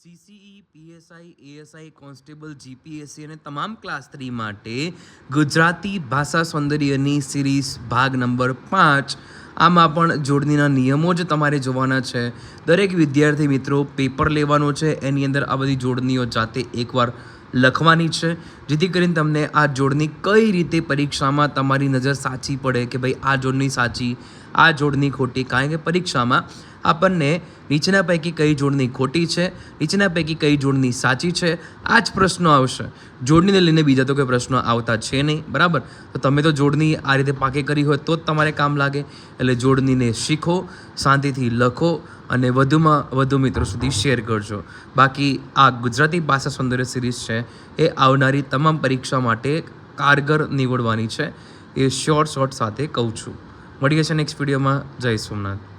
CCE, PSI, ASI, constable, GPSC અને તમામ class 3 માટે ગુજરાતી ભાષા સૌંદર્યની સિરીઝ ભાગ નંબર 5 આમાં પણ જોડણીના નિયમો જ તમારે જોવાના છે. દરેક વિદ્યાર્થી મિત્રો પેપર લેવાનો છે, એની અંદર આ બધી જોડણીઓ જાતે એકવાર લખવાની છે, જેથી કરીને તમને આ જોડણી કઈ રીતે પરીક્ષામાં તમારી નજર સાચી પડે કે ભાઈ આ જોડણી સાચી, આ જોડણી ખોટી. કારણ કે પરીક્ષામાં આપણને નીચેના પૈકી કઈ જોડણી ખોટી છે, નીચેના પૈકી કઈ જોડણી સાચી છે, આ જ પ્રશ્નો આવશે. જોડણીને લઈને બીજા તો કોઈ પ્રશ્નો આવતા છે નહીં, બરાબર? તો તમે તો જોડણી આ રીતે પાકે કરી હોય તો જ તમારે કામ લાગે. એટલે જોડણીને શીખો, શાંતિથી લખો અને વધુમાં વધુ મિત્રો સુધી શેર કરજો. બાકી આ ગુજરાતી ભાષા સૌંદર્ય સિરીઝ છે એ આવનારી તમામ પરીક્ષા માટે કારગર નીવડવાની છે, એ શ્યોર શોર્ટ સાથે કહું છું. મળીએ છે નેક્સ્ટ વિડીયોમાં. જય સોમનાથ.